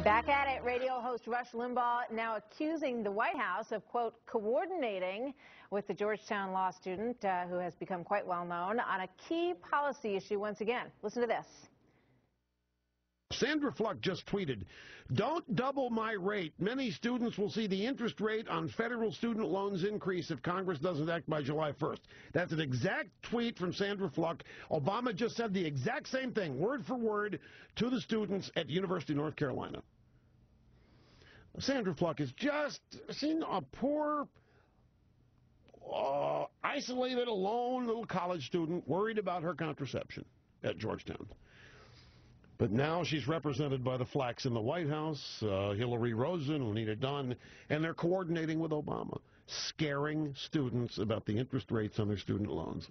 Back at it, radio host Rush Limbaugh now accusing the White House of, quote, coordinating with the Georgetown law student who has become quite well known on a key policy issue once again. Listen to this. Sandra Fluck just tweeted, "Don't double my rate. Many students will see the interest rate on federal student loans increase if Congress doesn't act by July 1st. That's an exact tweet from Sandra Fluck. Obama just said the exact same thing, word for word, to the students at University of North Carolina. Sandra Fluck is just seen a poor, isolated, alone little college student worried about her contraception at Georgetown. But now she's represented by the Flacks in the White House, Hillary Rosen, Anita Dunn, and they're coordinating with Obama, scaring students about the interest rates on their student loans.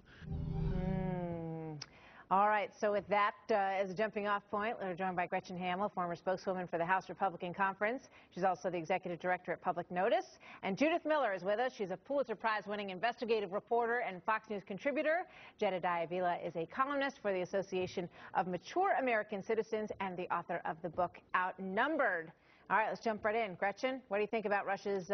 All right, so with that as a jumping off point, we're joined by Gretchen Hamel, former spokeswoman for the House Republican Conference. She's also the executive director at Public Notice. And Judith Miller is with us. She's a Pulitzer Prize-winning investigative reporter and Fox News contributor. Jedediah Bila is a columnist for the Association of Mature American Citizens and the author of the book Outnumbered. All right, let's jump right in. Gretchen, what do you think about Rush's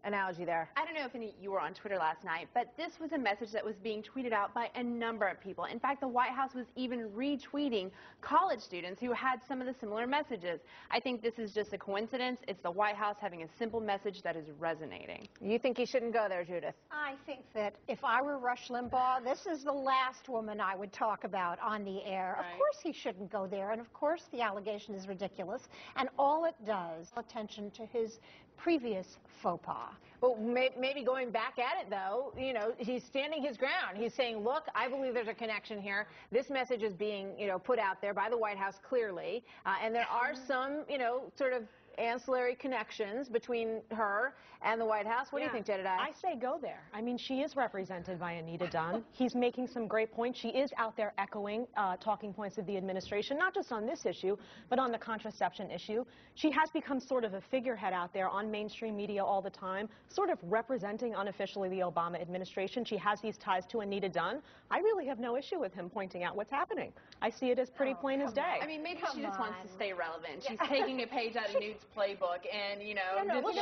analogy there? I don't know if any of you were on Twitter last night, but this was a message that was being tweeted out by a number of people. In fact, the White House was even retweeting college students who had some of the similar messages. I think this is just a coincidence. It's the White House having a simple message that is resonating. You think he shouldn't go there, Judith? I think that if I were Rush Limbaugh, this is the last woman I would talk about on the air. Right. Of course he shouldn't go there, and of course the allegation is ridiculous, and all it does, attention to his previous faux pas. Well, maybe going back at it, though, you know, he's standing his ground. He's saying, look, I believe there's a connection here. This message is being, you know, put out there by the White House clearly, and there are some, you know, sort of ancillary connections between her and the White House. What do you think, Jedediah? I say go there. I mean, she is represented by Anita Dunn. He's making some great points. She is out there echoing talking points of the administration, not just on this issue, but on the contraception issue. She has become sort of a figurehead out there on mainstream media all the time, sort of representing unofficially the Obama administration. She has these ties to Anita Dunn. I really have no issue with him pointing out what's happening. I see it as pretty plain as day. I mean, maybe she just wants to stay relevant. She's taking a page out of Newt's playbook and, you know, What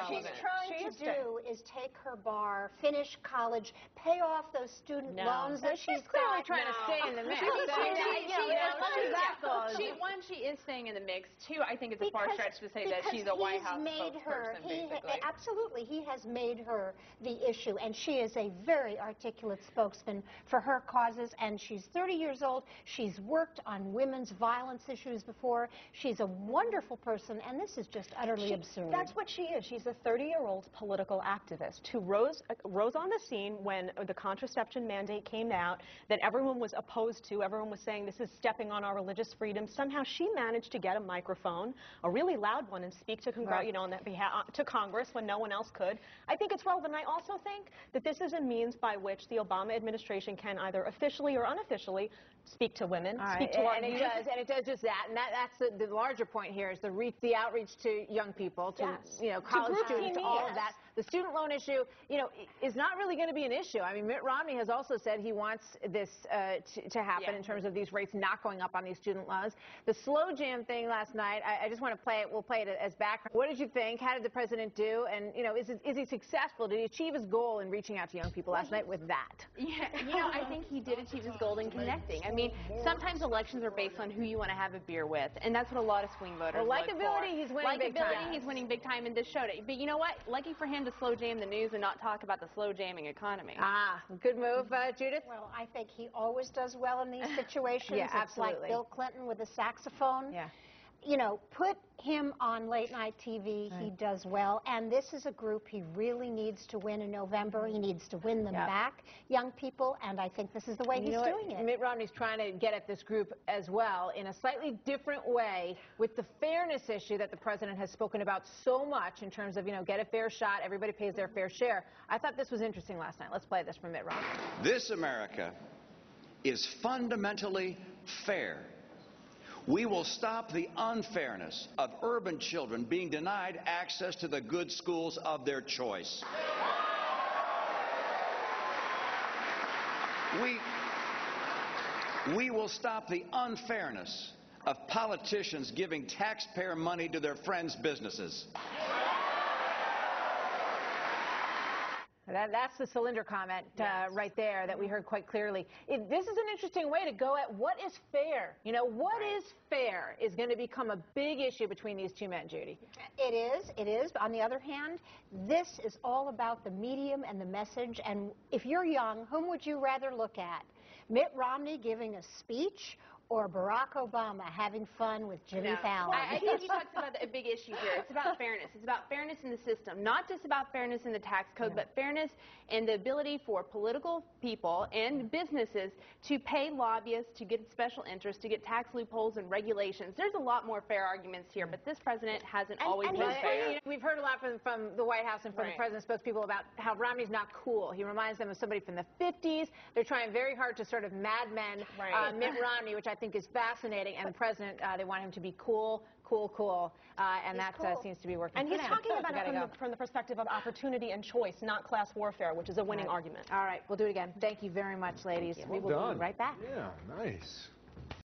she's trying to do is take her bar, finish college, pay off those student loans that she's clearly trying to stay in the mix. One, she is staying in the mix. Two, I think it's a far stretch to say that she's a White House spokesperson, basically. Absolutely, he has made her the issue, and she is a very articulate spokesman for her causes, and she's 30 years old. She's worked on women's violence issues before. She's a wonderful person, and this is just utterly absurd. That's what she is. She's a 30-year-old political activist who rose on the scene when the contraception mandate came out that everyone was opposed to. Everyone was saying this is stepping on our religious freedom. Somehow she managed to get a microphone, a really loud one, and speak to on that behalf to Congress when no one else could. I think it's relevant. I also think that this is a means by which the Obama administration can either officially or unofficially speak to women, speak to our youth. And it does just that. And that's the larger point here is the outreach to young people, to you know, college students, all of that. The student loan issue, you know, is not really going to be an issue. I mean, Mitt Romney has also said he wants this to happen in terms of these rates not going up on these student loans. The slow jam thing last night, I just want to play it. We'll play it as background. What did you think? How did the president do? And, you know, is he successful? Did he achieve his goal in reaching out to young people last night with that? Yeah, you know, I think he did achieve his goal in connecting. I mean, sometimes elections are based on who you want to have a beer with, and that's what a lot of swing voters look for. Likability, he's winning big time. He's winning big time, and this showed it. But you know what? Lucky for him to slow jam the news and not talk about the slow jamming economy. Good move, Judith. Well, I think he always does well in these situations. Yeah, it's absolutely. like Bill Clinton with a saxophone. Yeah. You know, put him on late night TV, he does well, and this is a group he really needs to win in November. He needs to win them back, young people, and I think this is the way he's doing it. Mitt Romney's trying to get at this group as well in a slightly different way with the fairness issue that the president has spoken about so much in terms of, you know, get a fair shot, everybody pays their fair share. I thought this was interesting last night. Let's play this from Mitt Romney. This America is fundamentally fair. We will stop the unfairness of urban children being denied access to the good schools of their choice. We will stop the unfairness of politicians giving taxpayer money to their friends' businesses. That's the cylinder comment right there that we heard quite clearly. This is an interesting way to go at what is fair. You know, what is fair is going to become a big issue between these two men, Judy. It is. It is. On the other hand, this is all about the medium and the message. And if you're young, whom would you rather look at? Mitt Romney giving a speech or Barack Obama having fun with Jimmy Fallon? I think you talked about a big issue here. It's about fairness. It's about fairness in the system, not just about fairness in the tax code, but fairness in the ability for political people and businesses to pay lobbyists, to get special interests, to get tax loopholes and regulations. There's a lot more fair arguments here, but this president hasn't always been fair. We've heard a lot from the White House and from the president's spokespeople about how Romney's not cool. He reminds them of somebody from the 50s. They're trying very hard to sort of Mad Men Mitt Romney, which I think is fascinating, and the president, they want him to be cool, and that seems to be working. And he's talking about it from the perspective of opportunity and choice, not class warfare, which is a winning argument. All right, we'll do it again. Thank you very much, ladies. We will be right back. Yeah, nice.